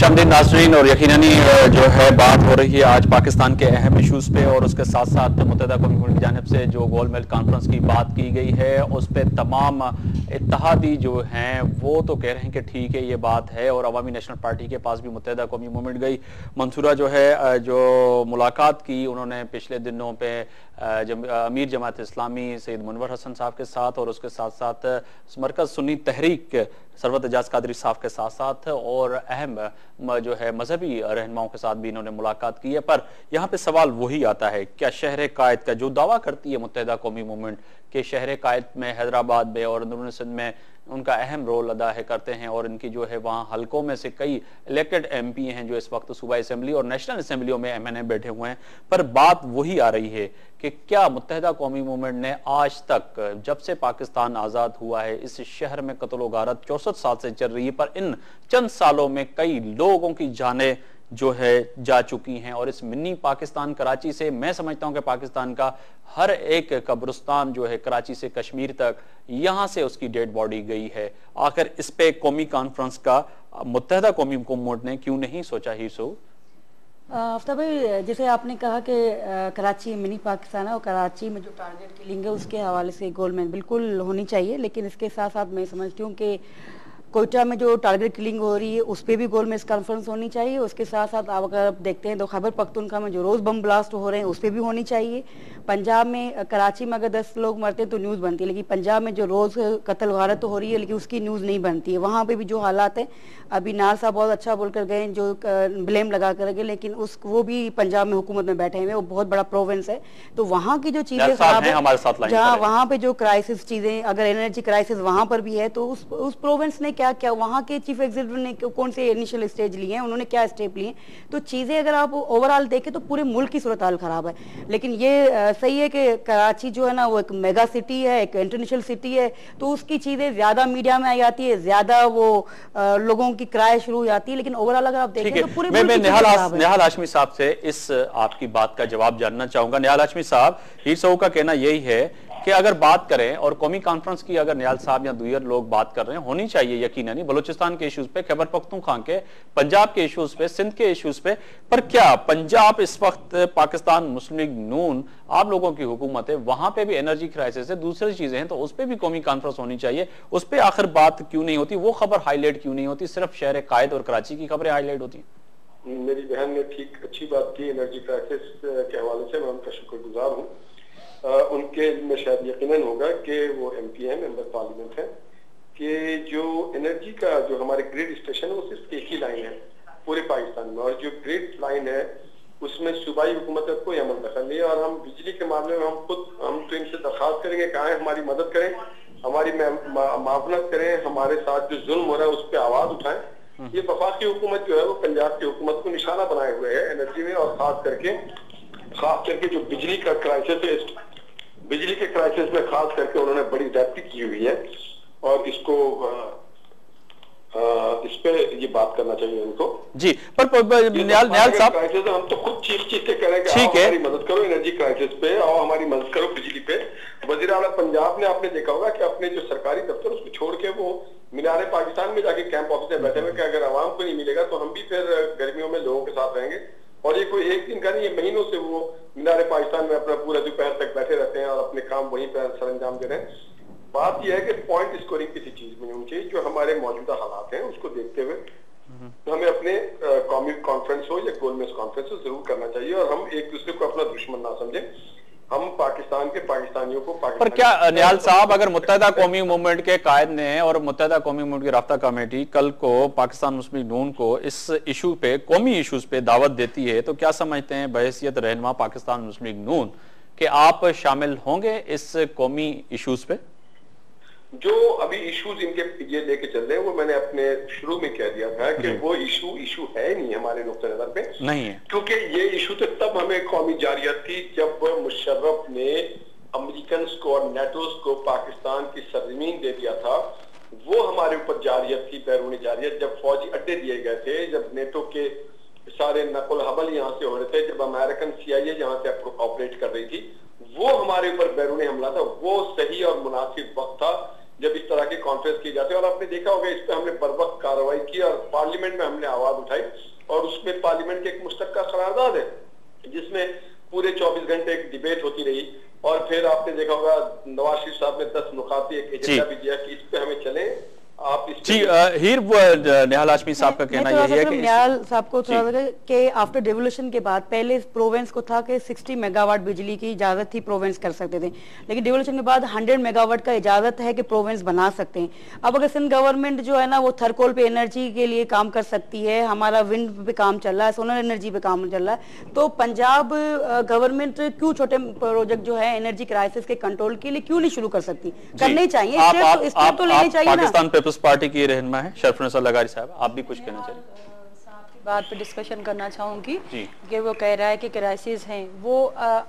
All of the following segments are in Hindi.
खुशामदीद नाज़रीन। और यकीनन जो है बात हो रही है आज पाकिस्तान के अहम इशूज़ पे, और उसके साथ साथ मुत्तहिदा कौमी मुल्क की जानिब से जो गोलमेज कॉन्फ्रेंस की बात की गई है उस पर तमाम इत्तेहादी जो हैं वो तो कह रहे हैं कि ठीक है ये बात है, और अवामी नेशनल पार्टी के पास भी मुत्तहिदा कौमी मूवमेंट गई मंसूरा जो है जो मुलाकात की उन्होंने पिछले दिनों पे अमीर जमात इस्लामी सैयद मुनव्वर हसन साहब के साथ, और उसके साथ साथ मरकज़ सुन्नी तहरीक सरवत एजाज कादरी साहब के साथ साथ और अहम जो है मजहबी रहनुमाओं के साथ भी इन्होंने मुलाकात की है। पर यहाँ पे सवाल वही आता है, क्या शहर कायद का जो दावा करती है मुत्तहिदा कौमी मूवमेंट के शहर कायद में हैदराबाद में और अंदरून सिंध में उनका अहम रोल अदा है करते हैं, और इनकी जो है वहाँ हलकों में से कई इलेक्टेड MP हैं जो इस वक्त सूबाई असेंबली और नेशनल असेंबलियों में MNA बैठे हुए हैं। पर बात वही आ रही है कि क्या मुत्तहिदा कौमी मूवमेंट ने आज तक जब से पाकिस्तान आज़ाद हुआ है इस शहर में कत्ल गारत 64 साल से चल रही है, पर इन चंद सालों में कई लोगों की जानें जो है जा चुकी हैं, और इस मिनी पाकिस्तान कराची से मैं समझता हूं कि पाकिस्तान का हर एक कब्रिस्तान जो है कराची से कश्मीर तक यहां से उसकी डेड बॉडी गई है। आखिर इस पे कौमी कॉन्फ्रेंस का मुत्तहिदा कौमी मूवमेंट ने क्यों नहीं सोचा ही सो? आफ्ताब भाई, जैसे आपने कहा कि कराची मिनी पाकिस्तान है और कराची में जो टारगेट किलिंग है उसके हवाले से गोलमेज बिल्कुल होनी चाहिए, लेकिन इसके साथ साथ मैं समझती हूँ कि कोयटा में जो टारगेट किलिंग हो रही है उस पर भी गोलमेज कॉन्फ्रेंस होनी चाहिए। उसके साथ साथ आप अगर देखते हैं तो खैबर पख्तूनख्वा में जो रोज़ बम ब्लास्ट हो रहे हैं उस पर भी होनी चाहिए। पंजाब में कराची में अगर 10 लोग मरते हैं तो न्यूज़ बनती है, लेकिन पंजाब में जो रोज़ कत्ल गारत तो हो रही है लेकिन उसकी न्यूज़ नहीं बनती है। वहाँ पे भी जो हालात हैं, अभी नाल साहब बहुत अच्छा बोलकर गए जो ब्लेम लगा कर गए, लेकिन वो भी पंजाब में हुकूमत में बैठे हुए, वो बहुत बड़ा प्रोविंस है, तो वहाँ की जो चीज़ें जहाँ वहाँ पे जो क्राइसिस चीज़ें, अगर एनर्जी क्राइसिस वहाँ पर भी है तो उस प्रोविंस ने क्या क्या, वहाँ के चीफ एग्जीक्यूटिव ने कौन से इनिशियल स्टेज लिए हैं, उन्होंने क्या स्टेप लिए, तो चीज़ें अगर आप ओवरऑल देखें तो पूरे मुल्क की सूरत हाल खराब है। लेकिन ये सही है कि कराची जो है ना वो एक मेगा सिटी है, एक इंटरनेशनल सिटी है, तो उसकी चीज़ें ज़्यादा मीडिया में आई जाती है, ज़्यादा वो लोगों की क्राय शुरू हो जाती है, लेकिन ओवरऑल अगर आप देखें तो पूरे मैं निहाल हाशमी साहब से इस आपकी बात का जवाब जानना चाहूंगा। निहाल हाशमी साहब, हीर साहब का कहना यही है कि अगर बात करें और कौमी कॉन्फ्रेंस की अगर निहाल साहब या दूसरे लोग बात कर रहे हैं होनी चाहिए यकीनन बलूचिस्तान के इश्यूज पे, खैबर पख्तूनख्वा के, पंजाब के इश्यूज पे, सिंध के इश्यूज पे, पर क्या पंजाब इस वक्त पाकिस्तान मुस्लिम लीग नून आप लोगों की हुकूमत है, वहां पे भी एनर्जी क्राइसिस है, दूसरी चीजें हैं, तो उस पर भी कौमी कॉन्फ्रेंस होनी चाहिए। उस पर आखिर बात क्यों नहीं होती, वो खबर हाईलाइट क्यों नहीं होती, सिर्फ शहर कायद और कराची की खबरें हाईलाइट होती? मेरी बहन ने ठीक अच्छी बात की एनर्जी क्राइसिस के हवाले से, मैं उनका शुक्रगुजार हूँ। उनके में शायद यकीनन होगा कि वो MP हैं, मेंबर पार्लियामेंट हैं, कि जो एनर्जी का जो हमारे ग्रिड स्टेशन है वो सिर्फ एक ही लाइन है पूरे पाकिस्तान में, और जो ग्रिड लाइन है उसमें सूबाई हुकूमत का कोई अमल दखल नहीं है। और हम बिजली के मामले में हम तो इनसे दरखास्त करेंगे, कहा है हमारी मदद करें, हमारी मावनत करें, हमारे साथ जो जुल्म हो रहा है उस पर आवाज उठाएं। ये वफाकी हुकूमत जो है वो पंजाब की हुकूमत को निशाना बनाए हुए है एनर्जी में, और खास करके जो बिजली का क्राइसिस है, बिजली के क्राइसिस में खास करके उन्होंने बड़ी ज्यादती की हुई है, और इसको इस पे ये बात करना चाहिए उनको जी। पर निहाल साहब, क्राइसिस हम तो खुद चीख के करें कि आओ हमारी मदद करो एनर्जी क्राइसिस पे, आओ हमारी मदद करो बिजली पे। वजीर आला पंजाब ने आपने देखा होगा कि अपने जो सरकारी दफ्तर उसको छोड़ के वो मीनारे पाकिस्तान में जाके कैंप ऑफिस में बैठे हुए कि अगर आवाम को नहीं मिलेगा तो हम भी फिर गर्मियों में लोगों के साथ रहेंगे। और ये कोई एक दिन का नहीं, ये महीनों से वो मीनारे पाकिस्तान में अपना पूरा दोपहर तक बैठे रहते हैं और अपने काम वहीं पर सरंजाम दे रहे हैं। बात यह है कि पॉइंट स्कोरिंग किसी चीज में होनी चाहिए, जो हमारे मौजूदा हालात हैं उसको देखते हुए तो हमें अपने कौमी कॉन्फ्रेंस हो या गोलमेज कॉन्फ्रेंस हो जरूर करना चाहिए, और हम एक दूसरे को अपना दुश्मन ना समझें। हम पाकिस्तान के पाकिस्तानियों को पर क्या निहाल साहब, अगर मुत्तहिदा कौमी मूवमेंट के कायद ने और मुत्तहिदा कौमी मूवमेंट की राब्ता कमेटी कल को पाकिस्तान मुस्लिम लीग नून को इस इशू पे, कौमी इशूज पे दावत देती है, तो क्या समझते हैं बहैसियत रहनुमा पाकिस्तान मुस्लिम लीग नून कि आप शामिल होंगे इस कौमी इशूज पे? जो अभी इश्यूज इनके ये लेके चल रहे हैं वो मैंने अपने शुरू में कह दिया था कि वो इशू है नहीं हमारे नुक्ते नजर पे, नहीं है, क्योंकि ये इशू तो तब हमें कौमी जारियत थी जब मुशर्रफ ने अमेरिकन को और नेटोस को पाकिस्तान की सरजमीन दे दिया था। वो हमारे ऊपर जारियत थी, बैरूनी जारियत, जब फौजी अड्डे दिए गए थे, जब नेटो के सारे नकुल हबल यहाँ से हो रहे थे, जब अमेरिकन CIA यहाँ से ऑपरेट कर रही थी, वो हमारे ऊपर बैरूनी हमला था। वो सही और मुनासिब वक्त था जब इस तरह के कॉन्फ्रेंस की जाती है, और आपने देखा होगा इस पे हमने बर वक्त कार्रवाई की और पार्लियामेंट में हमने आवाज उठाई, और उसमें पार्लियामेंट के एक मुश्तरका करारदाद है जिसमें पूरे 24 घंटे एक डिबेट होती रही, और फिर आपने देखा होगा नवाज शरीफ साहब ने 10 नुकाती एक एजेंडा भी दिया कि इस पे हमें चले। आप जी हीर निहाल हाशमी साहब का कहना यही है कि निहाल साहब को थोड़ा कि आफ्टर डेवोल्यूशन के बाद पहले प्रोविंस को था कि 60 मेगावाट बिजली की इजाजत थी, प्रोविंस कर सकते थे, लेकिन डेवोल्यूशन के बाद 100 मेगावाट का इजाजत है कि प्रोविंस बना सकते हैं। अब अगर सिंध गवर्नमेंट जो है ना वो थर्कोल पे एनर्जी के लिए काम कर सकती है, हमारा विंड पे काम चल रहा है, सोलर एनर्जी पे काम चल रहा है, तो पंजाब गवर्नमेंट क्यों छोटे प्रोजेक्ट जो है एनर्जी क्राइसिस के कंट्रोल के लिए क्यों नहीं शुरू कर सकती? करनी चाहिए, स्टेप तो लेनी चाहिए ना। पीपल्स पार्टी की रहनुमा है शरफुन्निसा लगारी साहब, आप भी कुछ कहना चाहिए? साहब की बात पे डिस्कशन करना चाहूंगी कि वो कह रहा है कि क्राइसिस हैं, वो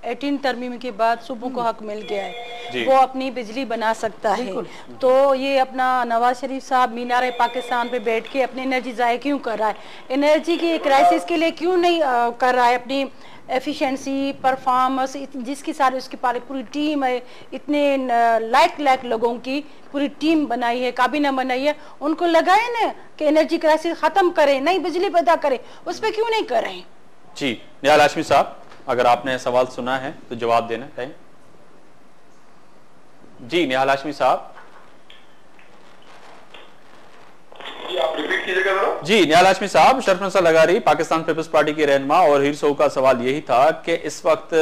18 तरमीम के बाद सूबों को हक मिल गया है, वो अपनी बिजली बना सकता है, तो ये अपना नवाज शरीफ साहब मीनार पाकिस्तान पे बैठ के अपनी एनर्जी जाए क्यों कर रहा है? एनर्जी की क्राइसिस के लिए क्यों नहीं कर रहा है? अपनी एफिशिएंसी, परफॉर्मेंस, जिसकी सारी उसकी पूरी टीम है, इतने लाख लोगों की पूरी टीम बनाई है, काबीना बनाई है, उनको लगाए ना कि एनर्जी क्राइसिस खत्म करें, नई बिजली पैदा करें, उस पर क्यों नहीं कर रहे हैं? जी निहाल हाशमी साहब, अगर आपने सवाल सुना है तो जवाब देना टाइम। जी निहाल हाशमी साहब, आप रिपीट कीजिएगा। जी निहाल हाशमी साहब, शरफुन्निसा लगारी पाकिस्तान पीपल्स पार्टी की रहनुमा, और हीर सोऊ का सवाल यही था कि इस वक्त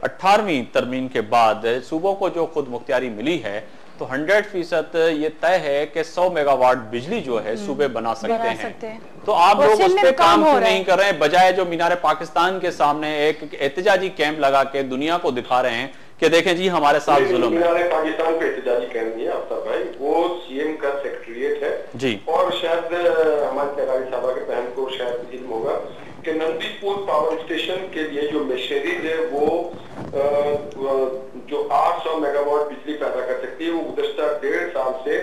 18वीं तरमीम के बाद सूबों को जो खुद मुख्तियारी मिली है तो 100% ये तय है कि 100 मेगावाट बिजली जो है सूबे बना सकते हैं। तो आप लोग उस पर काम क्यों नहीं कर रहे हैं, बजाय जो मीनार पाकिस्तान के सामने एक एहतजाजी कैंप लगा के दुनिया को दिखा रहे हैं कि देखें जी हमारे साथ जुल्म है? मीनार पाकिस्तान पे एहतजाजी कैंप नहीं है आफ्ताब भाई, वो सीएम का सेक्रेटरिएट है जी, और शायद हमारे लगारी साहब के बहन को शायद इल्म होगा कि नंदीपुर पावर स्टेशन के लिए जो मशीनरीज है वो जो 800 मेगावाट बिजली पैदा कर सकती है, वो गुज़श्ता 1.5 साल से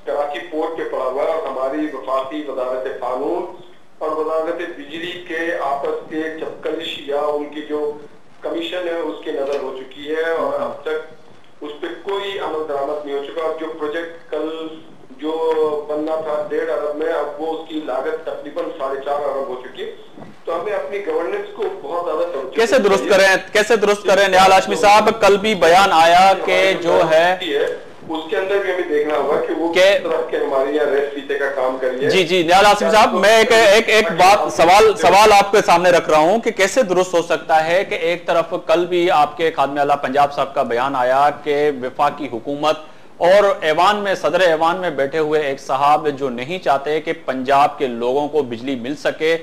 कराची पोर्ट पे पड़ा हुआ है, और हमारी वफाकी वजारत कानून और वजारत बिजली के आपस के चपकलिश या उनकी जो कमीशन है उसकी नजर हो चुकी है, और अब तक उस पर कोई अमल दरामद नहीं हो चुका। और जो प्रोजेक्ट कल जो बनना था 1.5 अरब में, अब वो उसकी लागत तकरीबन 4.5 अरब हो चुकी है। तो हमें अपनी गवर्नेंस को बहुत ज्यादा कैसे दुरुस्त करें निहाल हाशमी साहब? कल भी बयान आया कि जो है उसके अंदर भी हमें देखना होगा कि वो किस तरह के हमारे यहाँ रेस्ट फीते का काम करिए। जी जी निहाल हाशमी साहब, मैं एक बात सवाल आपके सामने रख रहा हूं कि कैसे दुरुस्त हो सकता है कि एक तरफ कल भी आपके खादमे आला पंजाब साहब का बयान आया कि वफाकी हुकूमत और ऐवान में सदर ऐवान में बैठे हुए एक साहब जो नहीं चाहते कि पंजाब के लोगों को बिजली मिल सके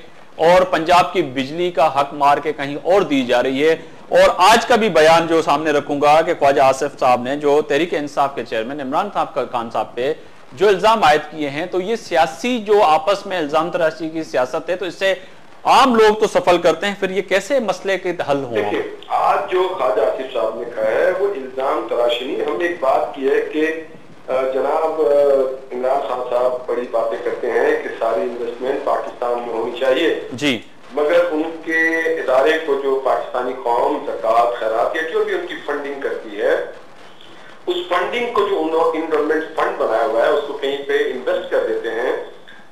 और पंजाब की बिजली का हक मार के कहीं और दी जा रही है। और आज का भी बयान जो सामने रखूंगा कि ख्वाजा आसिफ साहब ने जो तहरीक इंसाफ के चेयरमैन इमरान खान साहब पे जो इल्जाम आयद किए हैं, तो ये सियासी जो आपस में इल्जाम तराशी की सियासत है, तो इससे आम लोग तो सफल करते हैं, फिर ये कैसे मसले के हल होगा? आज जो ख्वाजा आसिफ साहब ने कहा है वो इल्जाम तराशी नहीं। हमने एक बात की है कि जनाब इमरान खान साहब बड़ी बातें करते हैं कि सारी इन्वेस्टमेंट पाकिस्तान में होनी चाहिए जी, मगर उनके इदारे को जो पाकिस्तानी कौम ज़कात खैरात या जो भी उनकी फंडिंग करती है, उस फंडिंग को जो इन्वेस्टमेंट फंड बनाया हुआ है उसको कहीं पे इन्वेस्ट कर देते हैं।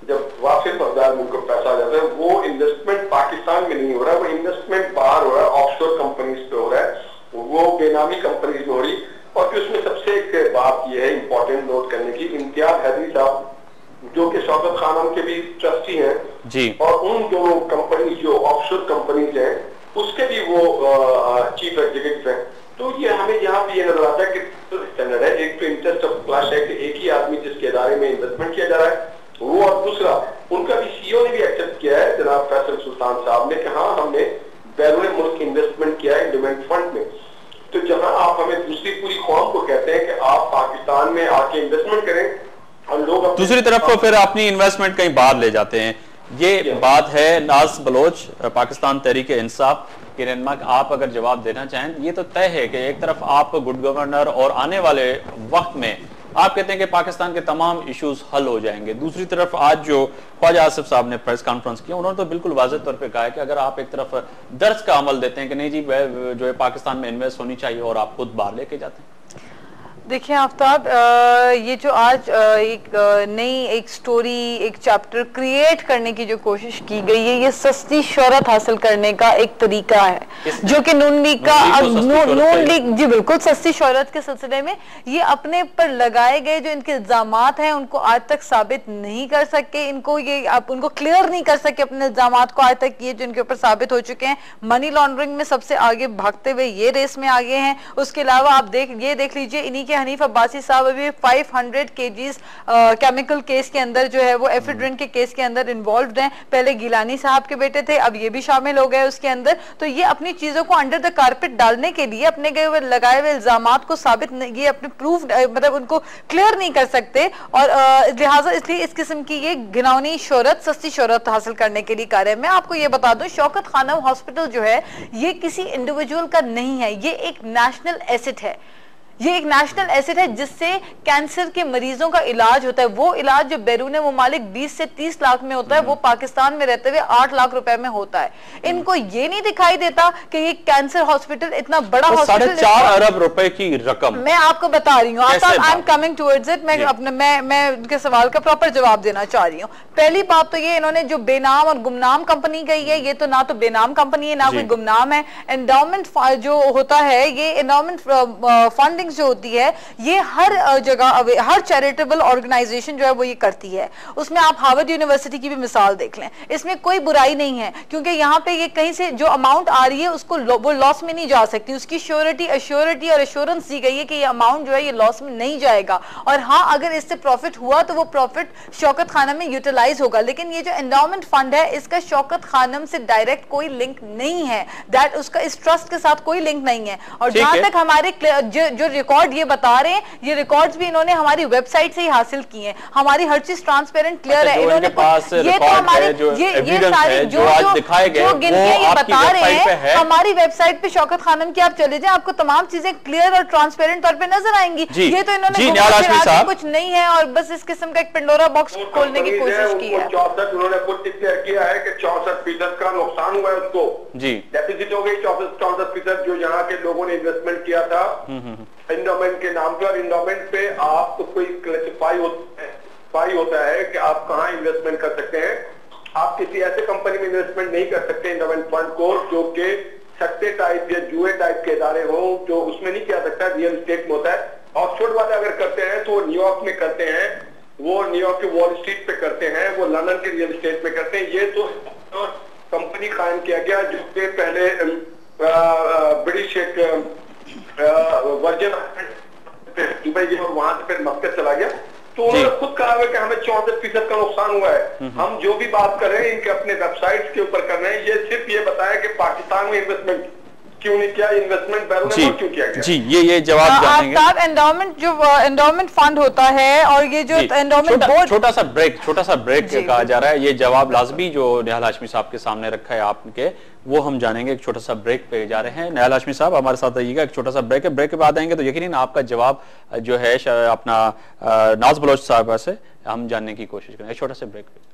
जब वापस मकदार में उनको पैसा आ जाता है, वो इन्वेस्टमेंट पाकिस्तान में नहीं हो रहा, वो इन्वेस्टमेंट बाहर हो रहा है, ऑफशोर कंपनीज पे हो रहा है, वो बेनामी कंपनीज में हो रही। और फिर उसमें सबसे एक बात यह है इंपॉर्टेंट नोट करने की, इम्तियाज हैदरी साहब जो कि शौकत खान के भी ट्रस्टी हैं जी, और उन दोनों कंपनी जो ऑफशोर कंपनीज हैं उसके भी वो चीफ एग्जीक्यूटिव हैं। तो ये हमें यहाँ भी ये नजर आता है कि स्टैंडर्ड है, एक तो इंटरेस्ट ऑफ क्लैश है कि एक ही आदमी जिसके इदारे में इन्वेस्टमेंट किया जा रहा है वो, और दूसरा उनका भी सीईओ ने भी एक्सेप्ट किया है जनाब फैसल सुल्तान साहब ने कि हाँ हमने बैरून मुल्क इन्वेस्टमेंट किया है इंडोमेंट फंड में। तो जहां आप हमें दूसरी पूरी कौम को कहते हैं कि आप पाकिस्तान में आके इन्वेस्टमेंट करें और लोग दूसरी तरफ को फिर अपनी इन्वेस्टमेंट कहीं बाहर ले जाते हैं, ये बात है। नाज बलोच पाकिस्तान तहरीक इंसाफ के रहनुमा, आप अगर जवाब देना चाहें। ये तो तय है कि एक तरफ आप गुड गवर्नर और आने वाले वक्त में आप कहते हैं कि पाकिस्तान के तमाम इश्यूज हल हो जाएंगे, दूसरी तरफ आज जो ख्वाजा आसिफ साहब ने प्रेस कॉन्फ्रेंस किया उन्होंने तो बिल्कुल वाज़ेह तौर पे कहा है कि अगर आप एक तरफ दर्ज का अमल देते हैं कि नहीं जी जो है पाकिस्तान में इन्वेस्ट होनी चाहिए और आप खुद बाहर लेके जाते हैं। देखिए आफ्ताब, ये जो आज एक नई एक स्टोरी, एक चैप्टर क्रिएट करने की जो कोशिश की गई है, ये सस्ती शोहरत हासिल करने का एक तरीका है जो कि नून लीग का नून लीग जी बिल्कुल सस्ती शोहरत के सिलसिले में ये अपने पर लगाए गए जो इनके इल्जामात हैं उनको आज तक साबित नहीं कर सके, इनको ये आप उनको क्लियर नहीं कर सके अपने इल्जामात को आज तक, ये जो इनके ऊपर साबित हो चुके हैं। मनी लॉन्ड्रिंग में सबसे आगे भागते हुए ये रेस में आगे हैं। उसके अलावा आप देख लीजिए, इन्हीं के हनीफ अब्बासी साहब अभी 500 केजीज केमिकल केस के अंदर जो है वो एफिड्रिन के केस के अंदर इन्वॉल्व हैं। पहले गिलानी साहब के बेटे थे, अब ये भी शामिल हो गए उसके अंदर। तो ये अपनी चीजों को अंडर द कारपेट डालने के लिए अपने लगाए हुए इल्जामात को साबित ये अपने प्रूफ मतलब उनको क्लियर नहीं कर सकते, और लिहाजा इसलिए इस किस्म की ये घिनौनी शोहरत, सस्ती शोहरत हासिल करने के लिए कार्य। मैं आपको ये बता दूं, शौकत खानम हॉस्पिटल जो है ये किसी इंडिविजुअल का नहीं है, ये एक नेशनल एसेट है। ये एक नेशनल एसेट है जिससे कैंसर के मरीजों का इलाज होता है। वो इलाज जो बैरून मुमालिक 20 से 30 लाख में होता है वो पाकिस्तान में रहते हुए 8 लाख रुपए में होता है। इनको ये नहीं दिखाई देता कि ये कैंसर हॉस्पिटल इतना बड़ा हॉस्पिटल, 4.5 अरब रुपए की रकम। मैं आपको बता रही हूँ, I am coming towards it. मैं उनके सवाल का प्रॉपर जवाब देना चाह रही हूँ। पहली बात तो ये, इन्होंने जो बेनाम और गुमनाम कंपनी गई है, ये तो ना तो बेनाम कंपनी है ना कोई गुमनाम है। एंडाउमेंट जो होता है, ये एंडाउमेंट फंडिंग जो होती है, ये हर जगह हर चैरिटेबल ऑर्गेनाइजेशन जो है वो ये करती है। उसमें आप हार्वर्ड यूनिवर्सिटी की भी मिसाल देख लें, इसमें कोई बुराई नहीं है, क्योंकि यहाँ पे ये कहीं से जो अमाउंट आ रही है उसको वो लॉस में नहीं जा सकती। उसकी श्योरिटी और एश्योरेंस दी गई है कि ये अमाउंट जो है ये लॉस में नहीं जाएगा, और हाँ अगर इससे प्रॉफिट हुआ तो वो प्रॉफिट शौकत खानम में यूटिलाइज होगा। लेकिन ये जो एंडाउमेंट फंड है, इसका शौकत खानम से डायरेक्ट कोई लिंक नहीं है, दैट उसका इस ट्रस्ट के साथ कोई लिंक नहीं है। और जहां तक हमारे जो रिकॉर्ड ये बता रहे हैं, ये रिकॉर्ड्स भी इन्होंने हमारी वेबसाइट से ही हासिल किए हैं। हमारी हर चीज ट्रांसपेरेंट क्लियर है। इन्होंने ये तो हमारे ये सारे जो गिनके ये बता रहे हैं हमारी वेबसाइट पे शौकत खानम की, आप चले जाएं, आपको तमाम चीजें क्लियर और ट्रांसपेरेंट तौर पे नजर आएंगी। ये तो इन्होंने कुछ नहीं है और बस इस किस्म का एक पिंडोरा बॉक्स खोलने की कोशिश की है। 64 उन्होंने खुद डिक्लेयर किया है कि 64% का नुकसान हुआ है उसको, डेफिसिट हो गई 64%, जो यहाँ के लोगों ने इन्वेस्टमेंट किया था एंडोमेंट के नाम पे। और एंडोमेंट पे आपको कोई क्लासिफाई होता है कि आप कहाँ इन्वेस्टमेंट कर सकते हैं। आप किसी ऐसे कंपनी में इन्वेस्टमेंट नहीं कर सकते एंडोमेंट फंड को जो कि सट्टे टाइप या जुए टाइप के इदारे हो, जो उसमें नहीं किया सकता, रियल एस्टेट में होता है। ऑक्सफोर्ड वाले अगर करते हैं तो वो न्यूयॉर्क में करते हैं, वो न्यूयॉर्क के वॉल स्ट्रीट पे करते हैं, वो लंदन के रियल एस्टेट पे करते हैं। ये तो कंपनी कायम किया गया जो कि पहले ब्रिटिश एक वर्जन दुबई गया और वहां से फिर मस्कत चला गया। तो उन्होंने खुद कहा है कि हमें 64% का नुकसान हुआ है। हम जो भी बात कर रहे हैं इनके अपने वेबसाइट्स के ऊपर कर रहे हैं, ये सिर्फ ये बताया कि पाकिस्तान में इन्वेस्टमेंट क्यों नहीं किया, इन्वेस्टमेंट बैरून ने क्यों किया गया। जी ये जवाब जानेंगे। एंडाउमेंट जो एंडाउमेंट फंड होता है और ये जो एंडाउमेंट बोर्ड, छोटा सा ब्रेक कहा जा रहा है, ये जवाब लाजमी जो निहाल हाशमी साहब के सामने रखा है आपके, वो हम जानेंगे। एक छोटा सा ब्रेक पे जा रहे हैं। निहाल हाशमी साहब हमारे साथ रहिएगा, एक छोटा सा ब्रेक है, ब्रेक के बाद आएंगे तो यकीनन आपका जवाब जो है अपना नाज बलोच साहब से हम जानने की कोशिश करेंगे। छोटा सा ब्रेक पे।